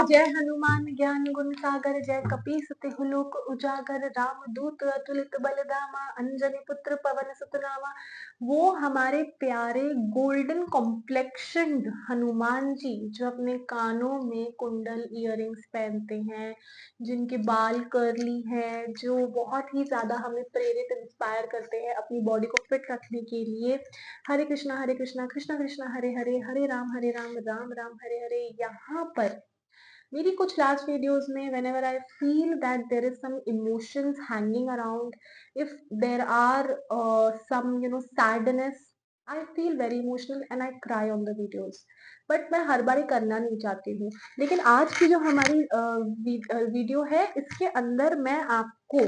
जय हनुमान ज्ञान गुण सागर, जय कपीस तिहु लोक उजागर, राम दूत अतुलित बलधामा, अंजनी पुत्र पवन सुत नामा। वो हमारे प्यारे गोल्डन कॉम्प्लेक्शन्ड हनुमान जी, जो अपने कानों में कुंडल इयररिंग्स पहनते हैं, जिनके बाल कर्ली हैं, जो बहुत ही ज्यादा हमें प्रेरित इंस्पायर करते हैं अपनी बॉडी को फिट रखने के लिए। हरे कृष्णा कृष्णा कृष्णा हरे हरे, हरे राम राम राम हरे हरे। यहाँ पर मेरी कुछ लास्ट वीडियोस में whenever I feel that there is some emotions hanging around, if there are some sadness, I feel very emotional and I cry on the videos. But मैं हर बार करना नहीं चाहती हूँ, लेकिन आज की जो हमारी वीडियो है, इसके अंदर मैं आपको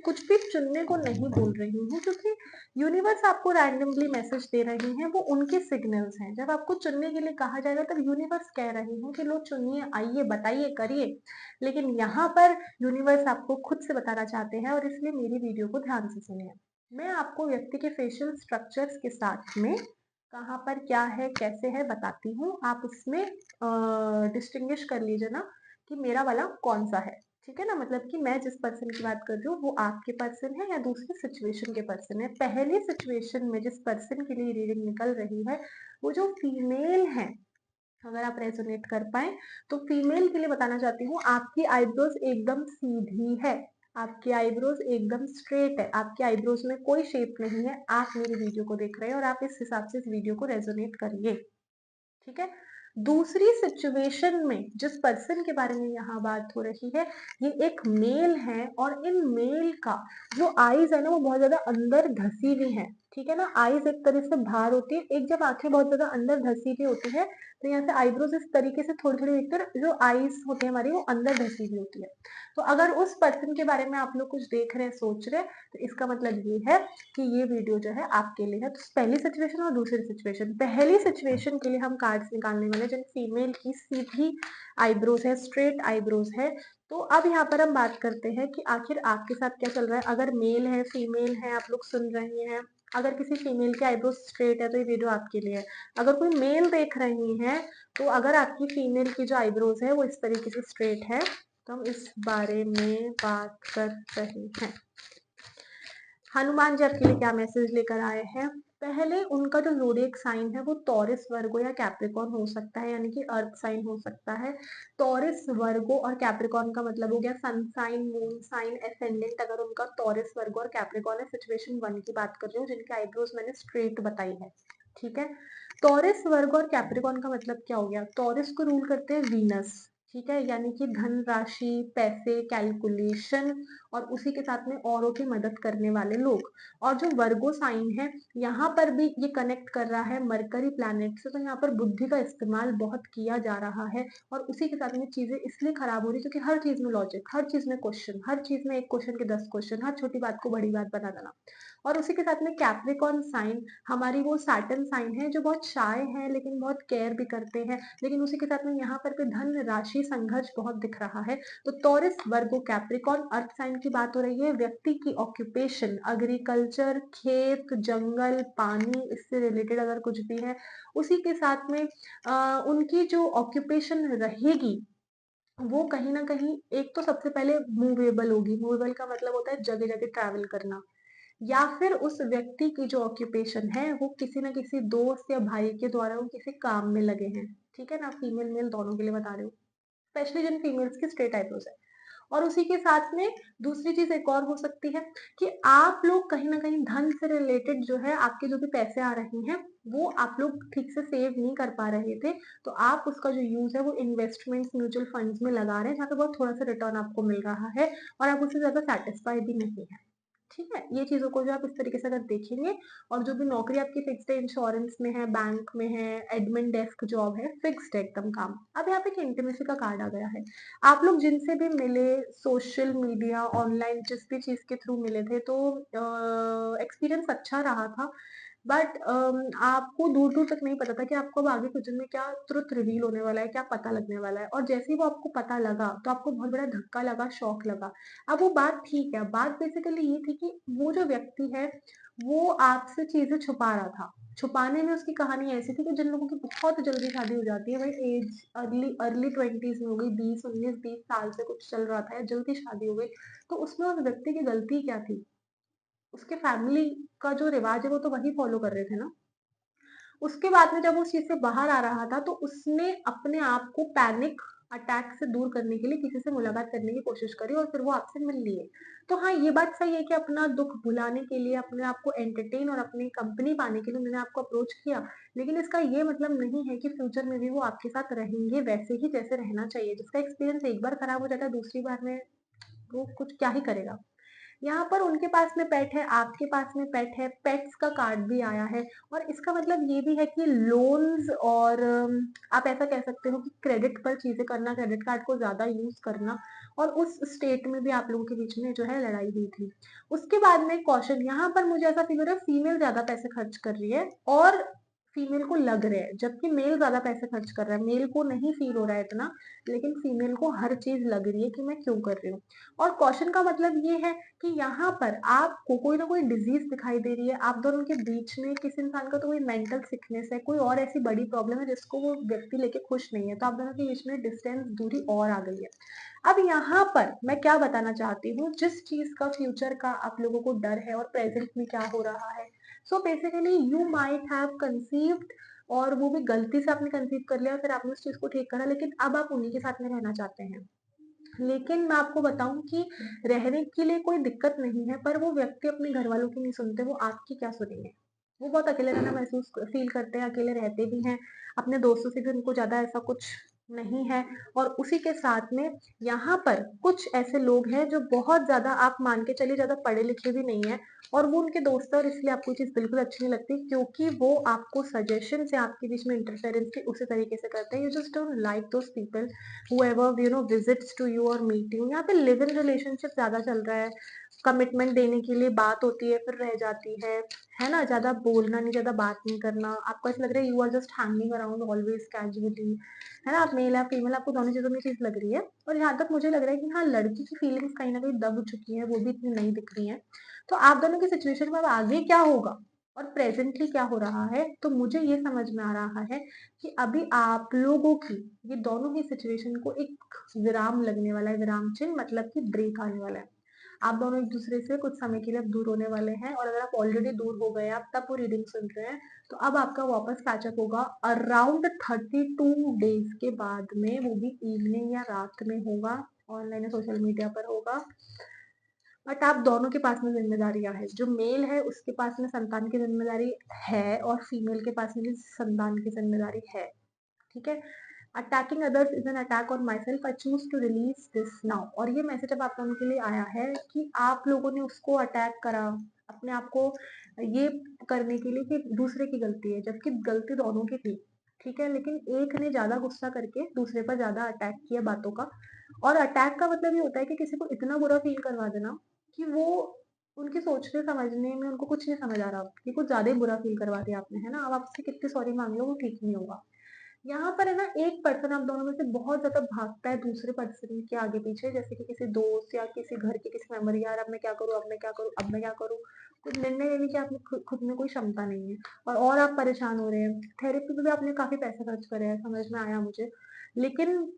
कुछ भी चुनने को नहीं बोल रही हूँ, क्योंकि यूनिवर्स आपको रैंडमली मैसेज दे रही है, वो उनके सिग्नल्स हैं। जब आपको चुनने के लिए कहा जाएगा तब यूनिवर्स कह रही है कि लो चुनिए, आइए, बताइए, करिए। लेकिन यहाँ पर यूनिवर्स आपको खुद से बताना चाहते हैं, और इसलिए मेरी वीडियो को ध्यान से सुनिए। मैं आपको व्यक्ति के फेशियल स्ट्रक्चर्स के साथ में कहाँ पर क्या है, कैसे है, बताती हूँ। आप उसमें डिस्टिंग्विश कर लीजिए ना कि मेरा वाला कौन सा है, ठीक है ना। मतलब कि मैं जिस पर्सन की बात कर रही हूँ वो आपके पर्सन है या दूसरी सिचुएशन के पर्सन है। पहली सिचुएशन में जिस पर्सन के लिए रीडिंग निकल रही है, वो जो फीमेल है, अगर आप रेजोनेट कर पाए तो फीमेल के लिए बताना चाहती हूँ, आपकी आईब्रोज एकदम सीधी है, आपकी आईब्रोज एकदम स्ट्रेट है, आपकी आईब्रोज में कोई शेप नहीं है। आप मेरी वीडियो को देख रहे हैं और आप इस हिसाब से इस वीडियो को रेजोनेट करिए, ठीक है। दूसरी सिचुएशन में जिस पर्सन के बारे में यहाँ बात हो रही है, ये एक मेल है, और इन मेल का जो आईज है ना, वो बहुत ज्यादा अंदर धसी हुई है, ठीक है ना। आईज एक तरह से बाहर होती है, एक जब आंखें बहुत ज्यादा अंदर धसी हुई होती है तो यहाँ से आईब्रोज इस तरीके से थोड़ी थोड़ी दिखकर जो आईज होती है हमारी, वो अंदर धसी हुई होती है। तो अगर उस पर्सन के बारे में आप लोग कुछ देख रहे हैं, सोच रहे हैं, तो इसका मतलब ये है कि ये वीडियो जो है आपके लिए है। तो पहली सिचुएशन और दूसरी सिचुएशन, पहली सिचुएशन के लिए हम कार्ड्स निकालने वाले, जिन फीमेल की सीधी आईब्रोज है, स्ट्रेट आईब्रोज है। तो अब यहाँ पर हम बात करते हैं कि आखिर आपके साथ क्या चल रहा है। अगर मेल है, फीमेल है, आप लोग सुन रहे हैं, अगर किसी फीमेल की आईब्रोज स्ट्रेट है तो ये वीडियो आपके लिए है। अगर कोई मेल देख रही है, तो अगर आपकी फीमेल की जो आईब्रोज है वो इस तरीके से स्ट्रेट है, तो हम इस बारे में बात कर रहे हैं। हनुमान जी आपके लिए क्या मैसेज लेकर आए हैं। पहले उनका जो ज़ोडिएक साइन है वो टॉरस, वर्गो या कैप्रिकॉर्न हो सकता है, यानी कि अर्थ साइन हो सकता है। टॉरस, वर्गो और कैप्रिकॉर्न का मतलब हो गया sun sign, moon sign, ascendant. अगर उनका टॉरस, वर्गो और कैप्रिकॉर्न है, सिचुएशन 1 की बात कर रही हूँ, जिनकी आईब्रोज मैंने स्ट्रेट बताई है, ठीक है। टॉरस, वर्गो और कैप्रिकॉर्न का मतलब क्या हो गया। टॉरस को रूल करते हैं वीनस, ठीक है, यानी कि धन राशि, पैसे, कैलकुलेशन, और उसी के साथ में औरों की मदद करने वाले लोग। और जो वर्गो साइन है, यहाँ पर भी ये कनेक्ट कर रहा है मरकरी प्लैनेट से, तो यहाँ पर बुद्धि का इस्तेमाल बहुत किया जा रहा है। और उसी के साथ में चीजें इसलिए खराब हो रही है क्योंकि हर चीज में लॉजिक, हर चीज में क्वेश्चन, हर चीज में एक क्वेश्चन के 10 क्वेश्चन, हर छोटी बात को बड़ी बात बना देना। और उसी के साथ में कैप्रिकॉर्न साइन, हमारी वो सैटर्न साइन है जो बहुत शाय है लेकिन बहुत केयर भी करते हैं। लेकिन उसी के साथ में यहाँ पर भी धन राशि संघर्ष बहुत दिख रहा है। तो टॉरस, वर्गो, कैप्रिकॉर्न अर्थ साइन की बात हो रही है। व्यक्ति की ऑक्यूपेशन एग्रीकल्चर, खेत, जंगल, पानी, इससे रिलेटेड अगर कुछ भी है, उसी के साथ में उनकी जो ऑक्यूपेशन रहेगी वो कहीं ना कहीं, एक तो सबसे पहले मूवेबल होगी। मूवेबल का मतलब होता है जगह जगह ट्रैवल करना, या फिर उस व्यक्ति की जो ऑक्यूपेशन है वो किसी ना किसी दोस्त या भाई के द्वारा वो किसी काम में लगे हैं, ठीक है ना। फीमेल मेल दोनों के लिए बता रही हूँ, स्पेशली जिन फीमेल्स की स्ट्रेट आईब्रोज है। और उसी के साथ में दूसरी चीज एक और हो सकती है कि आप लोग कहीं ना कहीं धन से रिलेटेड जो है, आपके जो भी पैसे आ रहे हैं वो आप लोग ठीक से सेव नहीं कर पा रहे थे, तो आप उसका जो यूज है वो इन्वेस्टमेंट्स, म्यूचुअल फंड्स में लगा रहे हैं, जहाँ पे बहुत थोड़ा सा रिटर्न आपको मिल रहा है और आप उससे ज्यादा सेटिस्फाई भी नहीं है, ठीक है। ये चीजों को जो आप इस तरीके से अगर देखेंगे, और जो भी नौकरी आपकी फिक्स्ड है, इंश्योरेंस में है, बैंक में है, एडमिन डेस्क जॉब है, फिक्स्ड है एकदम काम। अब यहाँ पे एक इंटीमेसी का कार्ड आ गया है। आप लोग जिनसे भी मिले, सोशल मीडिया, ऑनलाइन, जिस भी चीज के थ्रू मिले थे, तो एक्सपीरियंस अच्छा रहा था। बट आपको दूर दूर तक नहीं पता था कि आपको अब आगे फ्यूचर में क्या ट्रुथ रिवील होने वाला है, क्या पता लगने वाला है। और जैसे ही वो आपको पता लगा तो आपको बहुत बड़ा धक्का लगा, शॉक लगा। अब वो बात ठीक है, बात बेसिकली ये थी कि वो जो व्यक्ति है वो आपसे चीजें छुपा रहा था, छुपाने में उसकी कहानी ऐसी थी कि जिन लोगों की बहुत जल्दी शादी हो जाती है, भाई एज अर्ली अर्ली 20s में हो गई, 20 साल से कुछ चल रहा था या जल्दी शादी हो गई, तो उसमें उस व्यक्ति की गलती क्या थी? उसके फैमिली का जो रिवाज है वो तो वही फॉलो कर रहे थे ना। उसके बाद में जब वो उस चीज़ से बाहर आ रहा था, तो उसने अपने आप को पैनिक अटैक से दूर करने के लिए किसी से मुलाकात करने की कोशिश करी और फिर वो आपसे मिल लिए। तो हाँ, ये बात सही है कि अपना दुःख भुलाने के लिए, अपने आप को एंटरटेन और अपनी कंपनी पाने के लिए उन्होंने आपको अप्रोच किया। लेकिन इसका ये मतलब नहीं है कि फ्यूचर में भी वो आपके साथ रहेंगे वैसे ही जैसे रहना चाहिए। जिसका एक्सपीरियंस एक बार खराब हो जाता है, दूसरी बार में वो कुछ क्या ही करेगा। यहाँ पर उनके पास में पेट है, आपके पास में पेट है, पेट्स का कार्ड भी आया है और इसका मतलब ये भी है कि लोन्स और आप ऐसा कह सकते हो कि क्रेडिट पर चीज़ें करना, क्रेडिट कार्ड को ज़्यादा यूज़ करना और उस स्टेट में भी आप लोगों के बीच में जो है लड़ाई हुई थी। उसके बाद में कॉशन यहाँ पर मुझे ऐसा फ़ील हो रहा है फीमेल ज़्यादा पैसे खर्च कर रही है और फीमेल को लग रहे हैं, जबकि मेल ज़्यादा पैसे खर्च कर रहा है। मेल को नहीं फ़ील हो रहा है इतना, लेकिन फीमेल को हर चीज़ लग रही है कि मैं क्यों कर रही हूँ। और कॉशन का मतलब ये है कि यहाँ पर आपको कोई ना कोई डिजीज दिखाई दे रही है, आप दोनों के बीच में किसी इंसान का तो कोई मेंटल सिकनेस है, कोई और ऐसी बड़ी प्रॉब्लम है जिसको वो व्यक्ति लेके खुश नहीं है, तो आप दोनों के बीच में डिस्टेंस दूरी और आ गई है। अब यहाँ पर मैं क्या बताना चाहती हूँ, जिस चीज का फ्यूचर का आप लोगों को डर है और प्रेजेंट में क्या हो रहा है, so basically you might have conceived और वो भी गलती से आपने कंसीव कर लिया और फिर आपने उस चीज को ठीक करा, लेकिन अब आप उन्हीं के साथ में रहना चाहते हैं। लेकिन मैं आपको बताऊँ कि रहने के लिए कोई दिक्कत नहीं है, पर वो व्यक्ति अपने घरवालों की नहीं सुनते, वो आपकी क्या सुनेंगे? वो बहुत अकेले रहना महसूस फ़ील करते हैं, अकेले रहते भी हैं, अपने दोस्तों से भी उनको ज़्यादा ऐसा कुछ नहीं है और उसी के साथ में यहाँ पर कुछ ऐसे लोग हैं जो बहुत ज़्यादा आप मान के चलिए ज़्यादा पढ़े-लिखे भी नहीं हैं और वो उनके दोस्त हैं और इसलिए आपको ये चीज़ बिल्कुल अच्छी नहीं लगती क्योंकि वो आपको सजेशन से आपके बीच में इंटरफेरेंस भी उसी तरीके से करते हैं। You just don't like those people whoever visits to you और meet you। यहाँ पे लिव इन रिलेशनशिप ज्यादा चल रहा है, कमिटमेंट देने के लिए बात होती है फिर रह जाती है ना, ज्यादा बोलना नहीं, ज्यादा बात नहीं करना, आपको ऐसा लग रहा है you are just hanging around always casually, है ना, आप मेल या फीमेल, आपको दोनों चीजों में चीज लग रही है और यहाँ तक मुझे लग रहा है कि हाँ लड़की की फीलिंग्स कहीं ना कहीं दब चुकी है, वो भी इतनी नहीं दिख रही है। तो आप दोनों की सिचुएशन में अब आगे क्या होगा और प्रेजेंटली क्या हो रहा है, तो मुझे ये समझ में आ रहा है कि अभी आप लोगों की ये दोनों ही सिचुएशन को एक विराम लगने वाला है, विराम चिन्ह मतलब कि ब्रेक आने वाला है। आप दोनों एक दूसरे से कुछ समय के लिए अब दूर होने वाले हैं और अगर आप ऑलरेडी दूर हो गए, आप तब वो रीडिंग सुन रहे हैं, तो अब आपका वापस पैचअप होगा अराउंड 32 डेज के बाद में, वो भी इवनिंग या रात में होगा, ऑनलाइन या सोशल मीडिया पर होगा। बट आप दोनों के पास में ज़िम्मेदारियाँ हैं। जो मेल है उसके पास में संतान की ज़िम्मेदारी है और फीमेल के पास में भी संतान की ज़िम्मेदारी है। ठीक है? Attacking others is an attack on myself, I choose to release this now. और ये मैसेज अब आप लोगों के लिए आया है कि आप लोगों ने उसको अटैक करा, अपने आप को ये करने के लिए कि दूसरे की गलती है, जबकि गलती दोनों की थी। ठीक है? लेकिन एक ने ज़्यादा गुस्सा करके दूसरे पर ज़्यादा अटैक किया बातों का और अटैक का मतलब ये होता है कि किसी को इतना बुरा फ़ील करवा देना कि वो उनके सोचने समझने में उनको कुछ नहीं समझ आ रहा कि कुछ ज़्यादा ही बुरा फ़ील करवा दिया आपने, है ना? अब आप उससे कितनी सॉरी माँग लो वो ठीक नहीं होगा। यहाँ पर है ना एक पर्सन आप दोनों में से बहुत ज़्यादा भागता है दूसरे पर्सन के आगे-पीछे, जैसे कि किसी दोस्त या किसी घर के किसी मेंबर, यार अब मैं क्या करूँ, अब मैं क्या करूँ, अब मैं क्या करूँ? कुछ निर्णय लेने की आप में खुद में कोई क्षमता नहीं है और आप परेशान हो रहे हैं। थेरेपी पे भी आपने काफ़ी पैसे खर्च करे हैं, समझ में आया मुझे। लेकिन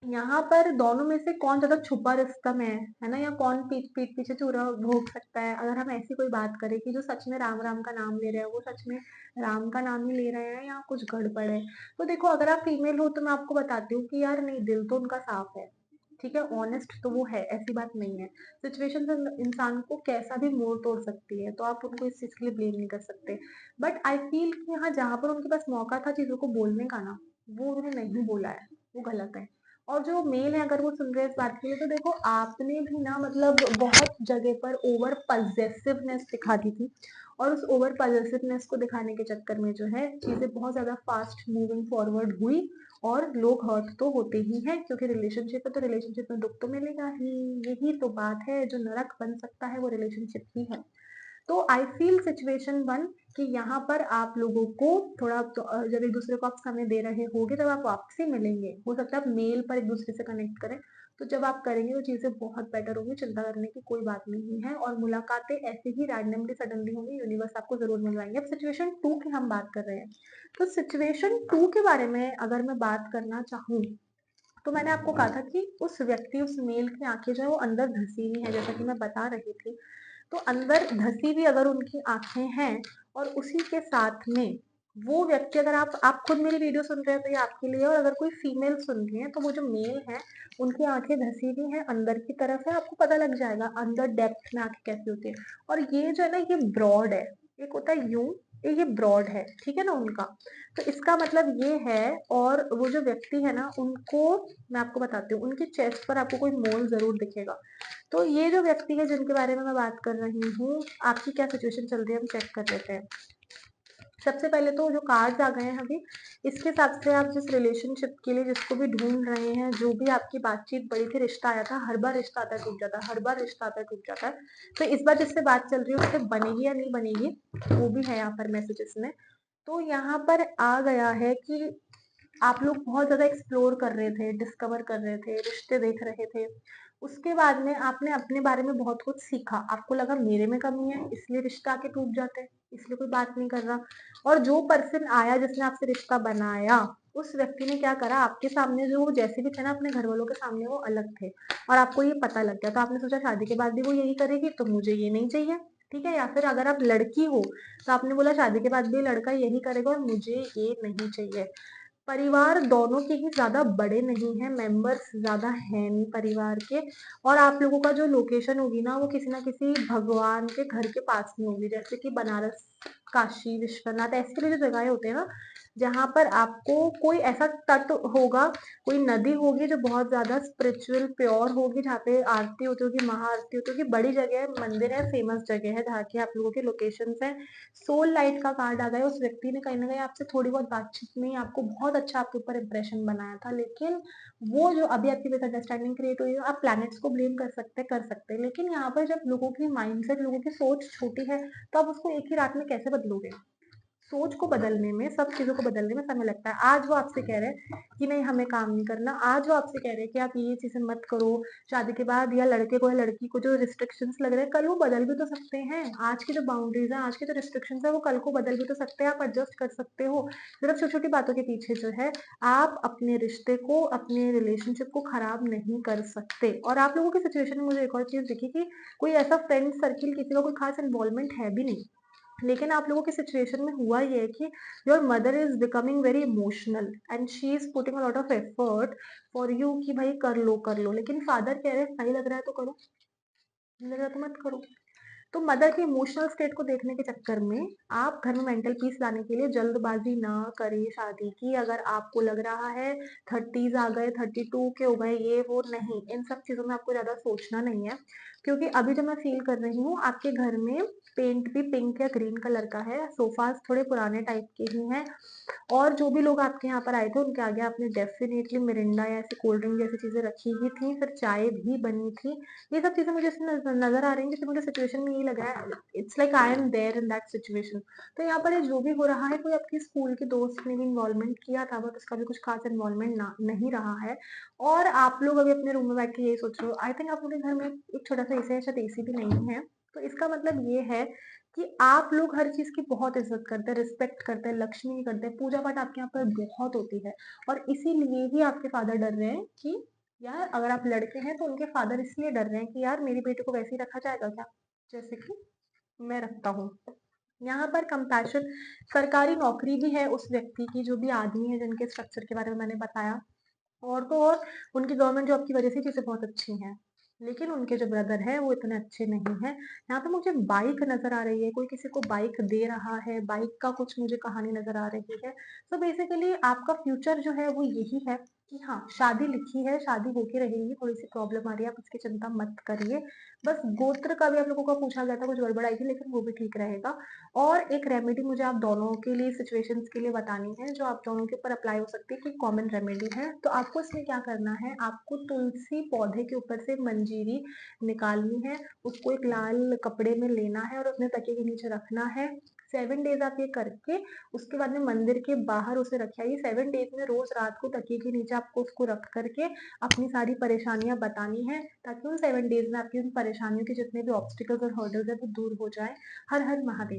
यहाँ पर दोनों में से कौन ज़्यादा छुपा रुस्तम है ना? या कौन पीठ पीछे छुरा भोग सकता है? अगर हम ऐसी कोई बात करें कि जो सच में राम-राम का नाम ले रहे हैं, वो सच में राम का नाम ही ले रहे हैं या कुछ गड़बड़ है? तो देखो अगर आप फीमेल हो तो मैं आपको बताती हूँ कि यार नहीं, दिल तो उनका साफ है, ठीक है? ऑनेस्ट तो वो है, ऐसी बात नहीं है। सिचुएशन इंसान को कैसा भी मोड़ तोड़ सकती है, तो आप उनको इस चीज़ के लिए ब्लेम नहीं कर सकते। बट आई फील कि यहाँ जहाँ पर उनके पास मौका था चीज़ों को बोलने का ना, वो उन्होंने नहीं बोला है, वो गलत है। और जो मेल है अगर वो सुन रहे हैं इस बात के लिए, तो देखो आपने भी ना मतलब बहुत जगह पर ओवर पजेसिवनेस दिखा दी थी और उस ओवर पजेसिवनेस को दिखाने के चक्कर में जो है चीजें बहुत ज्यादा फास्ट मूविंग फॉरवर्ड हुई और लोग हर्ट तो होते ही हैं क्योंकि रिलेशनशिप है तो रिलेशनशिप में दुख तो मिलेगा ही। यही तो बात है, जो नरक बन सकता है वो रिलेशनशिप ही है। तो आई फील सिचुएशन वन कि यहाँ पर आप लोगों को थोड़ा तो जब एक दूसरे को आप समय दे रहे होगे तब आप वापसी मिलेंगे। हो सकता है आप मेल पर एक दूसरे से कनेक्ट करें, तो जब आप करेंगे तो चीजें बहुत बेटर होंगी, चिंता करने की कोई बात नहीं है। और मुलाकातें ऐसे ही रैंडमली सडनली होंगी, यूनिवर्स आपको जरूर मिलवाएंगे। अब सिचुएशन 2 की हम बात कर रहे हैं, तो सिचुएशन 2 के बारे में अगर मैं बात करना चाहूँ, तो मैंने आपको कहा था कि उस व्यक्ति, उस मेल की आंखें जो है वो अंदर धसी हुई है, जैसा कि मैं बता रही थी। तो अंदर धसी हुई अगर उनकी आंखें हैं, और उसी के साथ में वो व्यक्ति, अगर आप खुद मेरी वीडियो सुन रहे हैं तो ये आपके लिए, और अगर कोई फीमेल सुन रही है तो वो जो मेल है उनकी आंखें धसी हुई हैं, अंदर की तरफ है, आपको पता लग जाएगा अंदर डेप्थ में आंखें कैसी होती है। और ये जो है ना, ये ब्रॉड है, एक होता है यूं, ये ब्रॉड है, ठीक है ना उनका। तो इसका मतलब ये है। और वो जो व्यक्ति है ना, उनको मैं आपको बताती हूँ, उनकी चेस्ट पर आपको कोई मोल जरूर दिखेगा। तो ये जो व्यक्ति है जिनके बारे में मैं बात कर रही हूँ, आपकी क्या सिचुएशन चल रही है हम चेक कर लेते हैं। सबसे पहले तो जो कार्ड्स आ गए हैं अभी, इसके हिसाब से आप जिस रिलेशनशिप के लिए जिसको भी ढूंढ रहे हैं, जो भी आपकी बातचीत बड़ी थी, रिश्ता आया था, हर बार रिश्ता आता है टूट जाता है, हर बार रिश्ता आता है टूट जाता है। तो इस बार जिससे बात चल रही है उससे बनेगी या नहीं बनेगी, वो भी है यहाँ पर मैसेजेस में। तो यहाँ पर आ गया है कि आप लोग बहुत ज़्यादा एक्सप्लोर कर रहे थे, डिस्कवर कर रहे थे, रिश्ते देख रहे थे। उसके बाद में आपने अपने बारे में बहुत कुछ सीखा। आपको लगा मेरे में कमी है, इसलिए रिश्ता आके टूट जाते हैं, इसलिए कोई बात नहीं कर रहा। और जो पर्सन आया जिसने आपसे रिश्ता बनाया, उस व्यक्ति ने क्या करा, आपके सामने जो वो जैसे भी थे ना, अपने घर वालों के सामने वो अलग थे, और आपको ये पता लग गया। तो आपने सोचा शादी के बाद भी वो यही करेगी, तो मुझे ये नहीं चाहिए, ठीक है। या फिर अगर आप लड़की हो तो आपने बोला शादी के बाद भी लड़का यही करेगा और मुझे ये नहीं चाहिए। परिवार दोनों के ही ज़्यादा बड़े नहीं हैं, मेंबर्स ज़्यादा हैं नहीं परिवार के। और आप लोगों का जो लोकेशन होगी ना, वो किसी ना किसी भगवान के घर के पास में होगी, जैसे कि बनारस, काशी विश्वनाथ, ऐसे वाली जो जगह होते हैं ना, जहाँ पर आपको कोई ऐसा तट होगा, कोई नदी होगी जो बहुत ज्यादा स्पिरिचुअल प्योर होगी, जहाँ पे आरती होती होगी, महाआरती होती होगी, बड़ी जगह है, मंदिर है, फेमस जगह है, जहाँ की आप लोगों के लोकेशन है। सोल लाइट का कार्ड आ गया। उस व्यक्ति ने कहीं ना कहीं आपसे थोड़ी बहुत बातचीत में ही आपको बहुत अच्छा आपके ऊपर इंप्रेशन बनाया था, लेकिन वो जो अभी आपकी मिसअंडरस्टैंडिंग क्रिएट हुई है, आप प्लैनेट्स को ब्लेम कर सकते हैं, लेकिन यहाँ पर जब लोगों की माइंडसेट, लोगों की सोच छोटी है, तो आप उसको एक ही रात में कैसे बदलोगे। सोच को बदलने में, सब चीजों को बदलने में समय लगता है। आज वो आपसे कह रहे हैं कि नहीं हमें काम नहीं करना, आज वो आपसे कह रहे हैं कि आप ये चीजें मत करो शादी के बाद, या लड़के को या लड़की को जो रिस्ट्रिक्शंस लग रहे हैं, कल वो बदल भी तो सकते हैं। आज की जो बाउंड्रीज है, आज की जो रिस्ट्रिक्शंस है, वो कल को बदल भी तो सकते हैं, आप एडजस्ट कर सकते हो। सिर्फ छोटी छोटी बातों के पीछे जो है, आप अपने रिश्ते को, अपने रिलेशनशिप को खराब नहीं कर सकते। और आप लोगों की सिचुएशन में मुझे एक और चीज दिखी कि कोई ऐसा फ्रेंड सर्किल, किसी का कोई खास इन्वॉल्वमेंट है भी नहीं, लेकिन आप लोगों की सिचुएशन में हुआ ये है कि your mother is becoming very emotional and she is putting a lot of effort for you कि भाई कर लो कर लो, लेकिन फादर कह रहे हैं सही लग रहा है तो करो, नहीं लग रहा है तो मत करो। तो मदर के इमोशनल स्टेट को देखने के चक्कर में आप घर में मेंटल पीस लाने के लिए जल्दबाजी ना करें शादी की। अगर आपको लग रहा है 30s आ गए, 32 के हो गए, ये वो नहीं, इन सब चीजों में आपको ज्यादा सोचना नहीं है। क्योंकि अभी जो मैं फील कर रही हूँ, आपके घर में पेंट भी पिंक या ग्रीन कलर का है, सोफाज थोड़े पुराने टाइप के ही हैं, और जो भी लोग आपके यहाँ पर आए थे उनके आगे आपने डेफिनेटली मिरिंडा या ऐसी कोल्ड ड्रिंक जैसी चीजें रखी ही थी, फिर चाय भी बनी थी। ये सब चीजें मुझे इसमें नजर आ रही हैं, जैसे मुझे सिचुएशन में ये लग रहा है, it's like I am there in that situation. तो यहाँ पर ये जो भी हो रहा है, कोई आपकी स्कूल के दोस्त ने भी इन्वॉल्वमेंट किया था, बट उसका भी कुछ खास इन्वॉल्वमेंट नहीं रहा है। और आप लोग अभी अपने रूम में बैठ के यही सोच रहे हो। आई थिंक आप लोग के घर में एक छोटा सा एसी है, शायद एसी भी नहीं है। तो इसका मतलब ये है कि आप लोग हर चीज की बहुत इज्जत करते हैं, रिस्पेक्ट करते हैं, लक्ष्मी की करते हैं, पूजा पाठ आपके यहाँ पर बहुत होती है। और इसीलिए ही आपके फादर डर रहे हैं कि यार अगर आप लड़के हैं तो उनके फादर इसलिए डर रहे हैं कि यार मेरी बेटी को वैसे ही रखा जाएगा क्या, जैसे कि मैं रखता हूँ। यहाँ पर कंपैशन, सरकारी नौकरी भी है उस व्यक्ति की, जो भी आदमी है जिनके स्ट्रक्चर के बारे में मैंने बताया। और तो और उनकी गवर्नमेंट जॉब की वजह से चीजें बहुत अच्छी हैं, लेकिन उनके जो ब्रदर है वो इतने अच्छे नहीं हैं। यहाँ पे मुझे बाइक नजर आ रही है, कोई किसी को बाइक दे रहा है, बाइक का कुछ मुझे कहानी नजर आ रही है। तो बेसिकली आपका फ्यूचर जो है वो यही है कि हाँ, शादी लिखी है, शादी होके रहेगी, थोड़ी सी प्रॉब्लम आ रही है, आप उसकी चिंता मत करिए। बस गोत्र का भी आप लोगों का पूछा गया था, कुछ गड़बड़ आई थी, लेकिन वो भी ठीक रहेगा। और एक रेमेडी मुझे आप दोनों के लिए, सिचुएशंस के लिए बतानी है, जो आप दोनों के ऊपर अप्लाई हो सकती है, कि कॉमन रेमेडी है। तो आपको इसमें क्या करना है, आपको तुलसी पौधे के ऊपर से मंजीरी निकालनी है, उसको एक लाल कपड़े में लेना है और अपने तकिए के नीचे रखना है। 7 डेज़ आप ये करके उसके बाद में मंदिर के बाहर उसे रख आइए। 7 डेज़ में रोज़ रात को तकिए के नीचे आपको उसको रख कर के अपनी सारी परेशानियाँ बतानी है, ताकि उन 7 डेज़ में आपकी उन परेशानियों के जितने भी ऑब्स्टिकल्स और हर्डल्स हैं वो दूर हो जाएँ। हर हर महादेव।